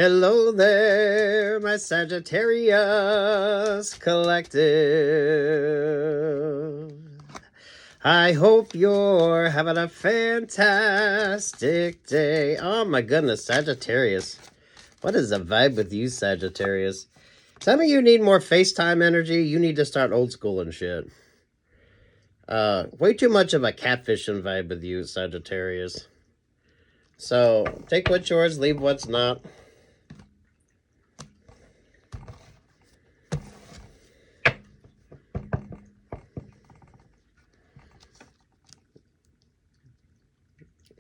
Hello there, my Sagittarius Collective. I hope you're having a fantastic day. Oh my goodness, Sagittarius. What is the vibe with you, Sagittarius? Some of you need more FaceTime energy. You need to start old school and shit. Way too much of a catfishing vibe with you, Sagittarius. So, take what's yours, leave what's not.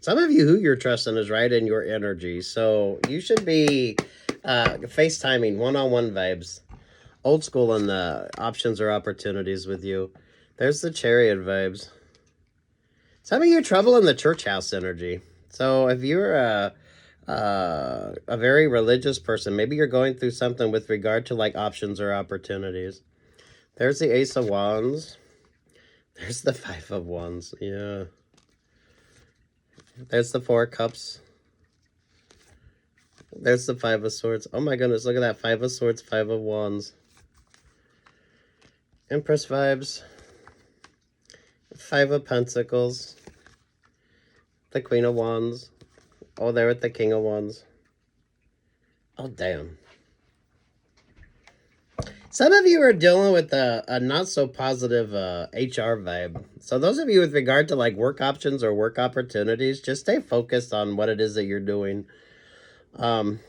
Some of you who you're trusting is right in your energy. So you should be FaceTiming one-on-one vibes. Old school and options or opportunities with you. There's the Chariot vibes. Some of you trouble in the church house energy. So if you're a very religious person, maybe you're going through something with regard to like options or opportunities. There's the Ace of Wands. There's the Five of Wands. Yeah. There's the Four of Cups. There's the Five of Swords. Oh my goodness, look at that. Five of Swords, Five of Wands. Empress vibes. Five of Pentacles. The Queen of Wands. Oh, there with the King of Wands. Oh, damn. Some of you are dealing with a not so positive HR vibe. So those of you with regard to like work options or work opportunities, just stay focused on what it is that you're doing. There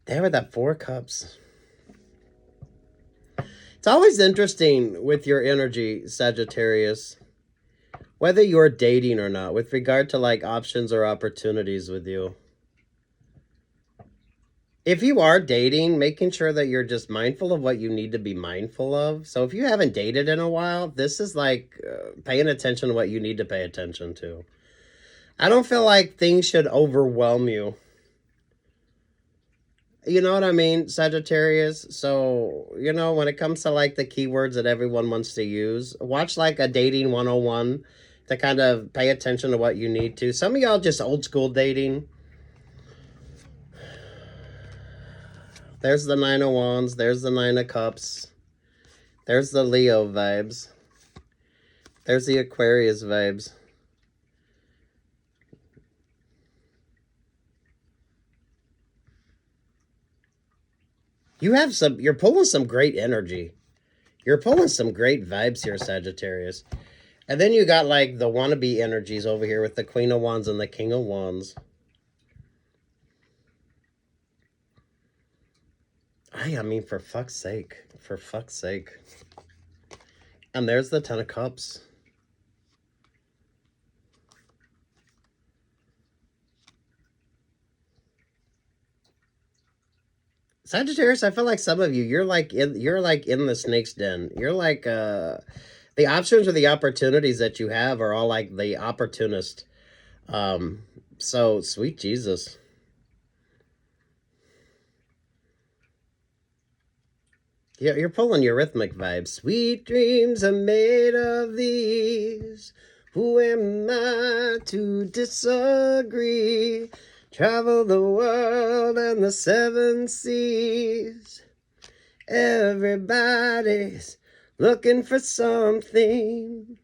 with that Four Cups. It's always interesting with your energy, Sagittarius, whether you're dating or not, with regard to like options or opportunities with you. If you are dating, making sure that you're just mindful of what you need to be mindful of. So if you haven't dated in a while, this is like paying attention to what you need to pay attention to. I don't feel like things should overwhelm you. You know what I mean, Sagittarius? So, you know, when it comes to like the keywords that everyone wants to use, watch like a dating 101 to kind of pay attention to what you need to. Some of y'all just old school dating. There's the Nine of Wands. There's the Nine of Cups. There's the Leo vibes. There's the Aquarius vibes. You're pulling some great energy. You're pulling some great vibes here, Sagittarius. And then you got like the wannabe energies over here with the Queen of Wands and the King of Wands. I mean, for fuck's sake. For fuck's sake. And there's the Ten of Cups. Sagittarius, I feel like some of you, you're like in the snake's den. You're like the options or the opportunities that you have are all like the opportunist. So sweet Jesus. Yeah, you're pulling your rhythmic vibes. Sweet dreams are made of these. Who am I to disagree? Travel the world and the seven seas. Everybody's looking for something.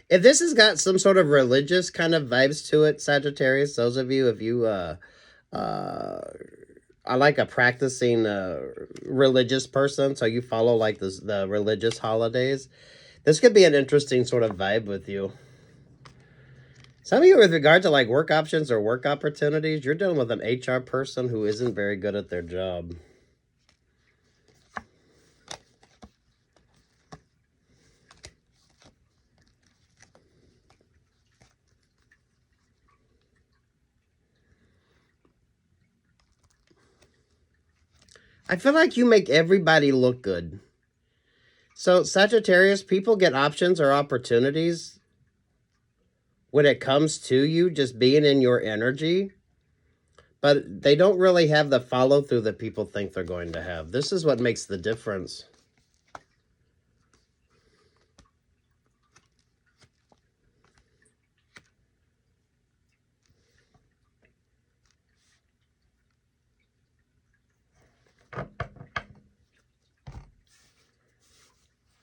If this has got some sort of religious kind of vibes to it, Sagittarius, those of you, if you are like a practicing religious person, so you follow like the religious holidays, this could be an interesting sort of vibe with you. Some of you with regard to like work options or work opportunities, you're dealing with an HR person who isn't very good at their job. I feel like you make everybody look good. So Sagittarius, people get options or opportunities when it comes to you just being in your energy, but they don't really have the follow through that people think they're going to have. This is what makes the difference.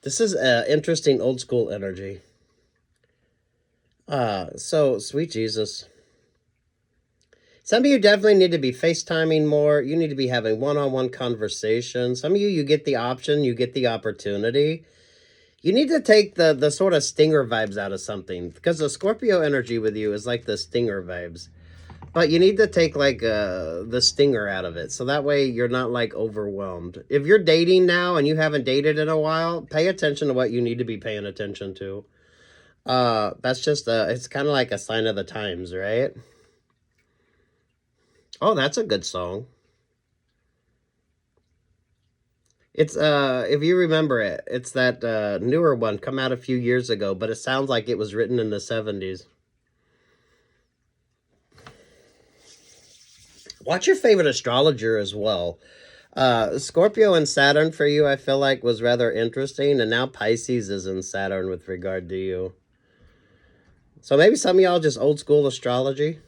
This is interesting old school energy. So, sweet Jesus. Some of you definitely need to be FaceTiming more. You need to be having one-on-one conversations. Some of you, you get the option, you get the opportunity. You need to take the sort of stinger vibes out of something, because the Scorpio energy with you is like the stinger vibes. But you need to take like the stinger out of it, so that way you're not like overwhelmed. If you're dating now and you haven't dated in a while, pay attention to what you need to be paying attention to. That's just it's kind of like a sign of the times, right? Oh, that's a good song. It's if you remember it, it's that newer one, come out a few years ago, but it sounds like it was written in the 70s. Watch your favorite astrologer as well. Scorpio and Saturn for you, I feel like, was rather interesting, and now Pisces is in Saturn with regard to you. So maybe some of y'all just old school astrology.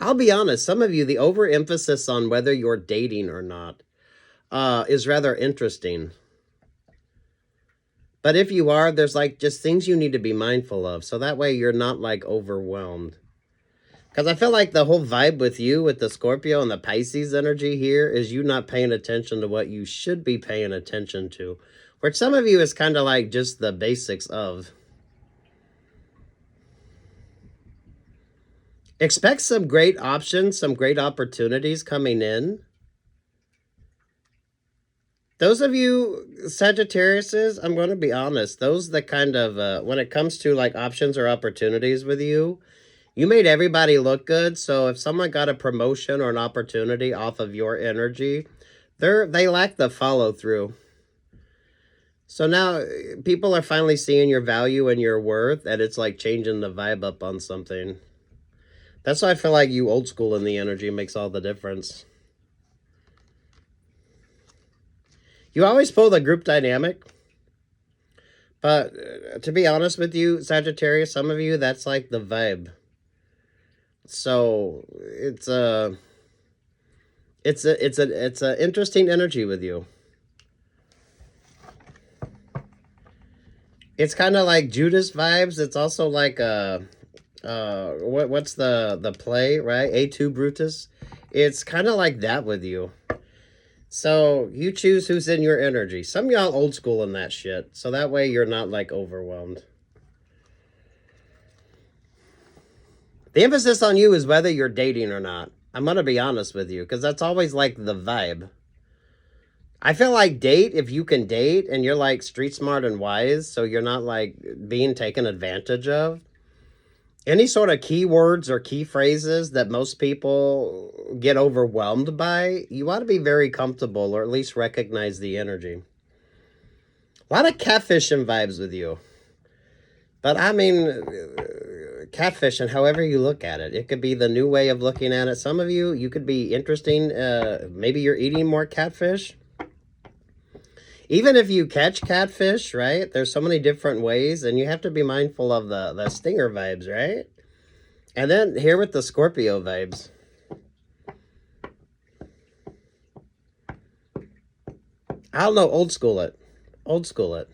I'll be honest, some of you, the overemphasis on whether you're dating or not is rather interesting. But if you are, there's like just things you need to be mindful of, so that way you're not like overwhelmed. Because I feel like the whole vibe with you, with the Scorpio and the Pisces energy here, is you not paying attention to what you should be paying attention to. Which some of you is kind of like just the basics of. Expect some great options, some great opportunities coming in. Those of you Sagittariuses, I'm going to be honest, those that kind of, when it comes to like options or opportunities with you, you made everybody look good. So if someone got a promotion or an opportunity off of your energy, they lack the follow through. So now people are finally seeing your value and your worth, and it's like changing the vibe up on something. That's why I feel like you old school in the energy makes all the difference. You always pull the group dynamic. But to be honest with you, Sagittarius, some of you, that's like the vibe. So it's a interesting energy with you. It's kind of like Judas vibes. It's also like what's the play, right? A2 Brutus. It's kind of like that with you. So you choose who's in your energy. Some of y'all old school in that shit. So that way you're not like overwhelmed. The emphasis on you is whether you're dating or not. I'm going to be honest with you, because that's always like the vibe. I feel like date, if you can date and you're like street smart and wise, so you're not like being taken advantage of. Any sort of keywords or key phrases that most people get overwhelmed by, you want to be very comfortable or at least recognize the energy. A lot of catfishing vibes with you. But I mean, catfishing, however you look at it. It could be the new way of looking at it. Some of you, you could be interesting. Maybe you're eating more catfish. Even if you catch catfish, right? There's so many different ways, and you have to be mindful of the stinger vibes, right? And then here with the Scorpio vibes. I don't know, old school it. Old school it.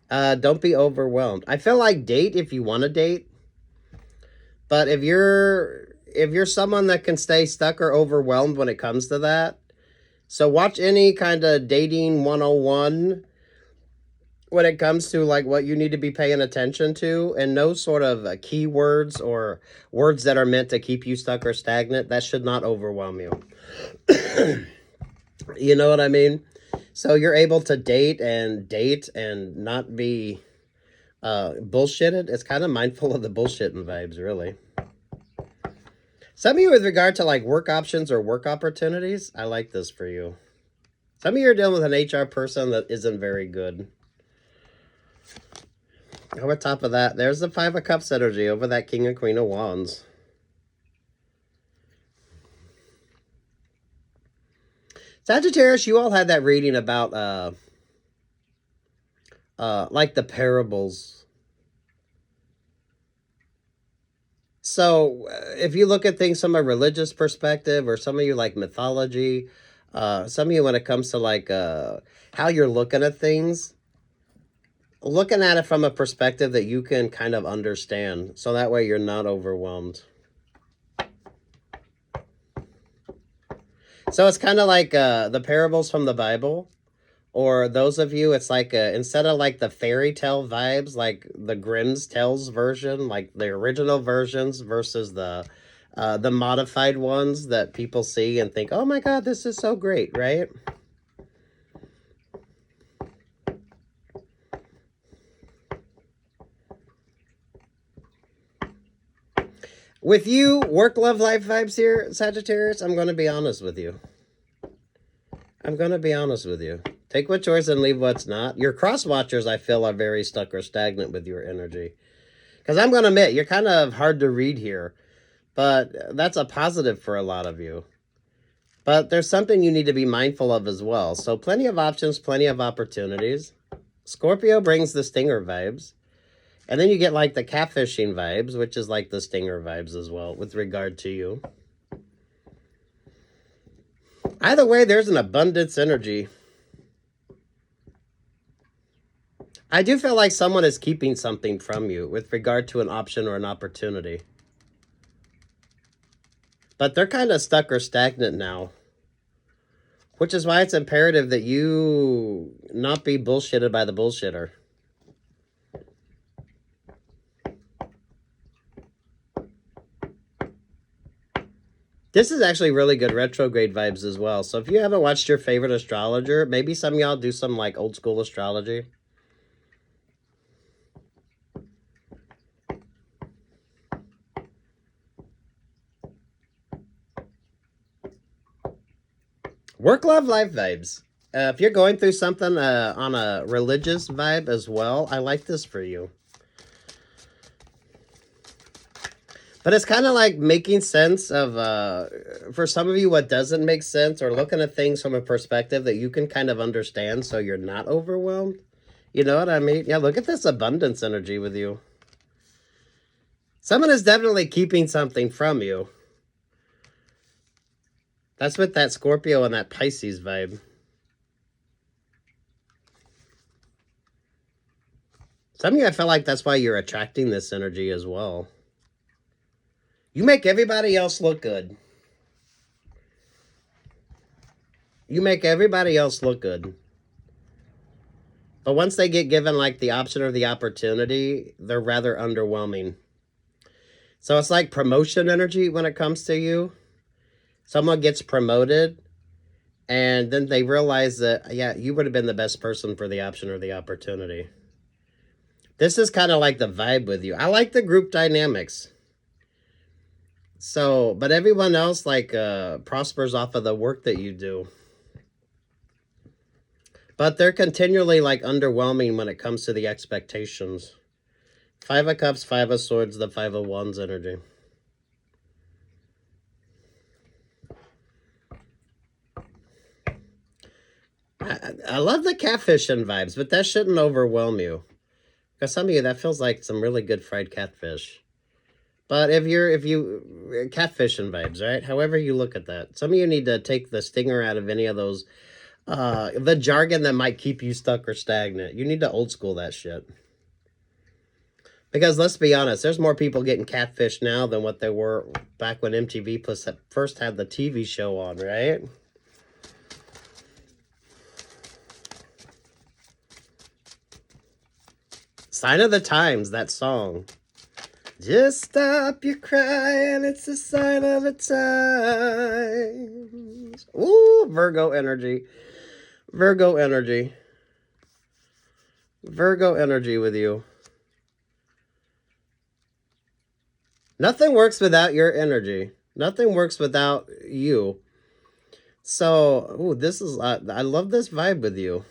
Don't be overwhelmed. I feel like date if you want to date. But if you're someone that can stay stuck or overwhelmed when it comes to that, so watch any kind of dating 101 when it comes to like what you need to be paying attention to, and no sort of keywords or words that are meant to keep you stuck or stagnant. That should not overwhelm you. You know what I mean? So you're able to date and not be bullshitted. It's kind of mindful of the bullshitting vibes, really. Some of you with regard to like work options or work opportunities, I like this for you. Some of you are dealing with an HR person that isn't very good. Over top of that, there's the Five of Cups energy over that King and Queen of Wands. Sagittarius, you all had that reading about like the parables. So if you look at things from a religious perspective, or some of you like mythology, some of you when it comes to like how you're looking at things, looking at it from a perspective that you can kind of understand, so that way you're not overwhelmed. So it's kind of like the parables from the Bible, or those of you, it's like instead of like the fairy tale vibes, like the Grimm's Tales version, like the original versions versus the modified ones that people see and think, oh my God, this is so great, right? With you, work, love, life vibes here, Sagittarius, I'm going to be honest with you. I'm going to be honest with you. Take what's yours and leave what's not. Your crosswatchers, I feel, are very stuck or stagnant with your energy. Because I'm going to admit, you're kind of hard to read here. But that's a positive for a lot of you. But there's something you need to be mindful of as well. So plenty of options, plenty of opportunities. Scorpio brings the stinger vibes. And then you get like the catfishing vibes, which is like the stinger vibes as well with regard to you. Either way, there's an abundance energy. I do feel like someone is keeping something from you with regard to an option or an opportunity. But they're kind of stuck or stagnant now. Which is why it's imperative that you not be bullshitted by the bullshitter. This is actually really good retrograde vibes as well. So if you haven't watched your favorite astrologer, maybe some of y'all do some like old school astrology. Work, love, life vibes. If you're going through something on a religious vibe as well, I like this for you. But it's kind of like making sense of, for some of you, what doesn't make sense, or looking at things from a perspective that you can kind of understand so you're not overwhelmed. You know what I mean? Yeah, look at this abundance energy with you. Someone is definitely keeping something from you. That's with that Scorpio and that Pisces vibe. Some of you, I feel like that's why you're attracting this energy as well. You make everybody else look good. You make everybody else look good. But once they get given like the option or the opportunity, they're rather underwhelming. So it's like promotion energy when it comes to you. Someone gets promoted, and then they realize that, yeah, you would have been the best person for the option or the opportunity. This is kind of like the vibe with you. I like the group dynamics. So, but everyone else like prospers off of the work that you do. But they're continually like underwhelming when it comes to the expectations. 5 of Cups, 5 of Swords, the 5 of Wands energy. I love the catfishing vibes, but that shouldn't overwhelm you. Because some of you, that feels like some really good fried catfish. But if you catfishing vibes, right? However you look at that. Some of you need to take the stinger out of any of those, the jargon that might keep you stuck or stagnant. You need to old school that shit. Because let's be honest, there's more people getting catfished now than what there were back when MTV first had the TV show on, right? Sign of the Times, that song. Just stop your crying, it's a sign of the times. Ooh, Virgo energy. Virgo energy. Virgo energy with you. Nothing works without your energy. Nothing works without you. So, ooh, this is, I love this vibe with you.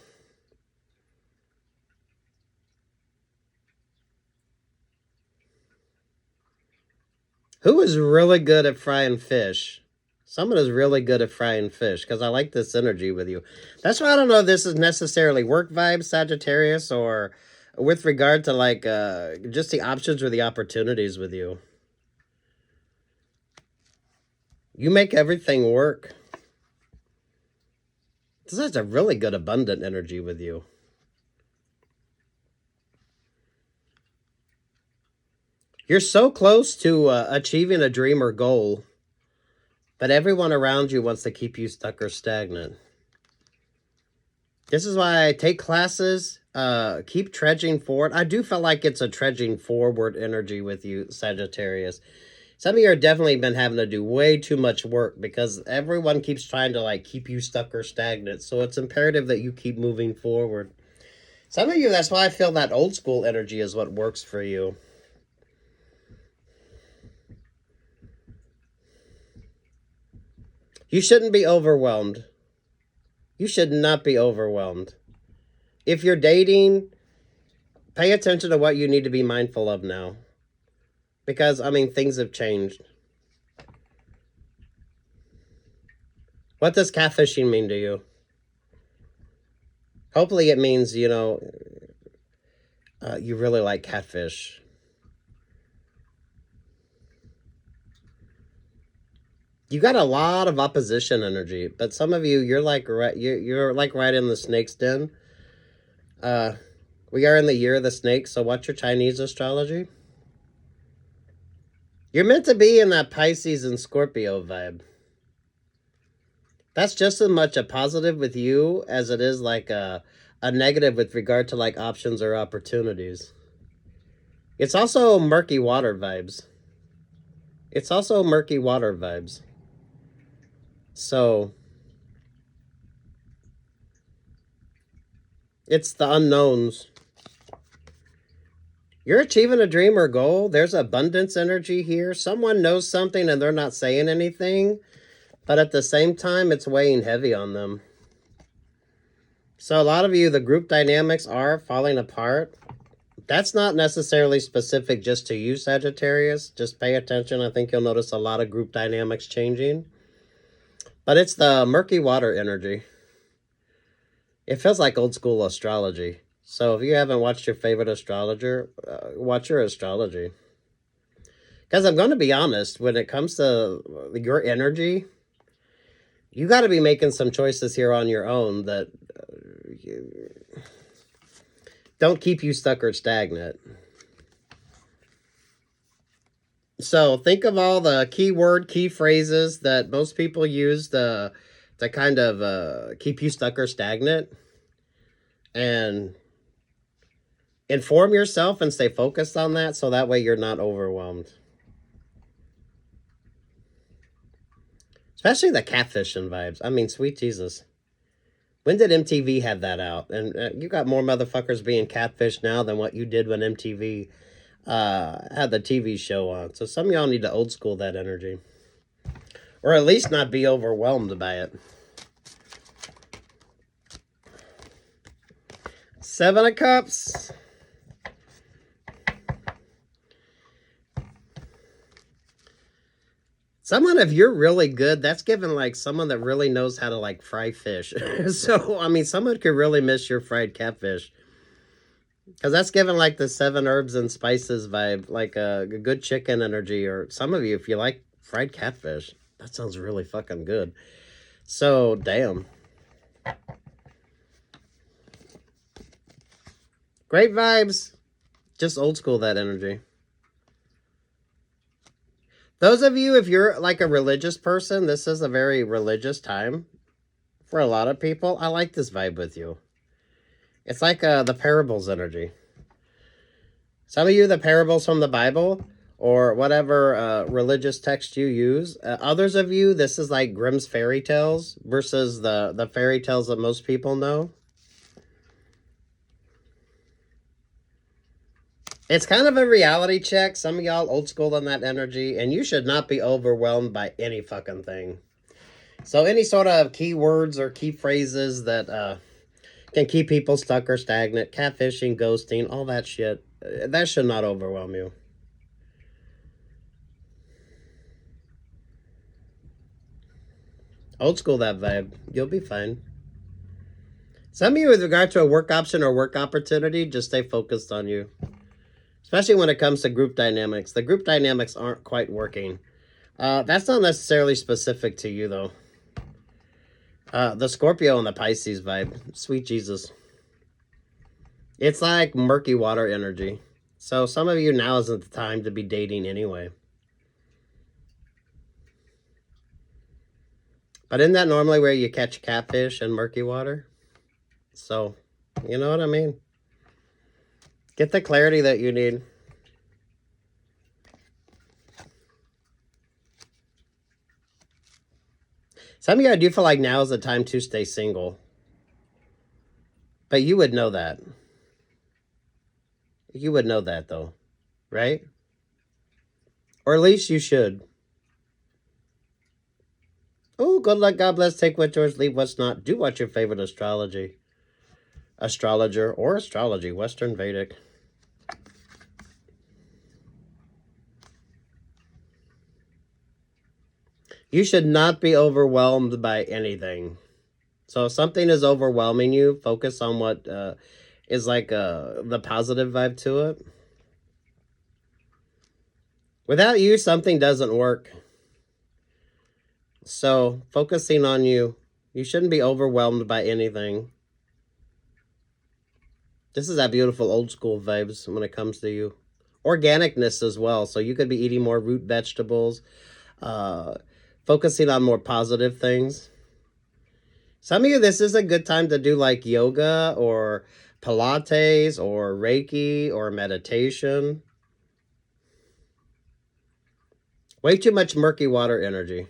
Who is really good at frying fish? Someone is really good at frying fish, because I like this energy with you. That's why I don't know if this is necessarily work vibes, Sagittarius, or with regard to like just the options or the opportunities with you. You make everything work. This has a really good abundant energy with you. You're so close to achieving a dream or goal, but everyone around you wants to keep you stuck or stagnant. This is why I take classes, keep trudging forward. I do feel like it's a trudging forward energy with you, Sagittarius. Some of you are definitely been having to do way too much work because everyone keeps trying to like keep you stuck or stagnant. So it's imperative that you keep moving forward. Some of you, that's why I feel that old school energy is what works for you. You shouldn't be overwhelmed. You should not be overwhelmed. If you're dating, pay attention to what you need to be mindful of now. Because, I mean, things have changed. What does catfishing mean to you? Hopefully it means, you know, you really like catfish. You got a lot of opposition energy, but some of you, you're like right in the snake's den. We are in the year of the snake, so what's your Chinese astrology? You're meant to be in that Pisces and Scorpio vibe. That's just as much a positive with you as it is like a negative with regard to like options or opportunities. It's also murky water vibes. It's also murky water vibes. So it's the unknowns. You're achieving a dream or goal. There's abundance energy here. Someone knows something and they're not saying anything, but at the same time, it's weighing heavy on them. So a lot of you, the group dynamics are falling apart. That's not necessarily specific just to you, Sagittarius. Just pay attention. I think you'll notice a lot of group dynamics changing. But it's the murky water energy. It feels like old school astrology. So if you haven't watched your favorite astrologer, watch your astrology. Because I'm going to be honest, when it comes to your energy, you got to be making some choices here on your own that don't keep you stuck or stagnant. So think of all the key phrases that most people use to kind of keep you stuck or stagnant. And inform yourself and stay focused on that so that way you're not overwhelmed. Especially the catfishing vibes. I mean, sweet Jesus. When did MTV have that out? And you got more motherfuckers being catfished now than what you did when MTV had the TV show on. So some of y'all need to old school that energy. Or at least not be overwhelmed by it. Seven of Cups. Someone, if you're really good, that's given like someone that really knows how to like fry fish. So, I mean, someone could really miss your fried catfish. Because that's given like the 7 herbs and spices vibe, like a good chicken energy. Or some of you, if you like fried catfish, that sounds really fucking good. So, damn. Great vibes. Just old school that energy. Those of you, if you're like a religious person, this is a very religious time for a lot of people. I like this vibe with you. It's like the parables energy. Some of you, the parables from the Bible or whatever religious text you use. Others of you, this is like Grimm's fairy tales versus the fairy tales that most people know. It's kind of a reality check. Some of y'all old school on that energy, and you should not be overwhelmed by any fucking thing. So any sort of keywords or key phrases that can keep people stuck or stagnant, catfishing, ghosting, all that shit, that should not overwhelm you. Old school that vibe. You'll be fine. Some of you, with regard to a work option or work opportunity, just stay focused on you. Especially when it comes to group dynamics. The group dynamics aren't quite working. That's not necessarily specific to you, though. The Scorpio and the Pisces vibe. Sweet Jesus. It's like murky water energy. So some of you, now isn't the time to be dating anyway. But isn't that normally where you catch catfish in murky water? So, you know what I mean? Get the clarity that you need. Some of you, I do feel like now is the time to stay single. But you would know that. You would know that, though. Right? Or at least you should. Oh, good luck, God bless, take what's yours, leave what's not. Do watch your favorite astrology. Astrologer or astrology, Western Vedic. You should not be overwhelmed by anything. So if something is overwhelming you, focus on what is like the positive vibe to it. Without you, something doesn't work. So focusing on you, you shouldn't be overwhelmed by anything. This is that beautiful old school vibes when it comes to you. Organicness as well. So you could be eating more root vegetables, focusing on more positive things. Some of you, this is a good time to do like yoga or Pilates or Reiki or meditation. Way too much murky water energy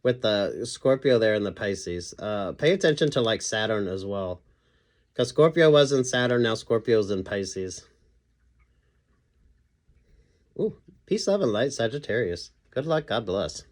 with the Scorpio there and the Pisces. Pay attention to like Saturn as well. Because Scorpio was in Saturn, now Scorpio's in Pisces. Ooh, peace, love, and light, Sagittarius. Good luck, God bless.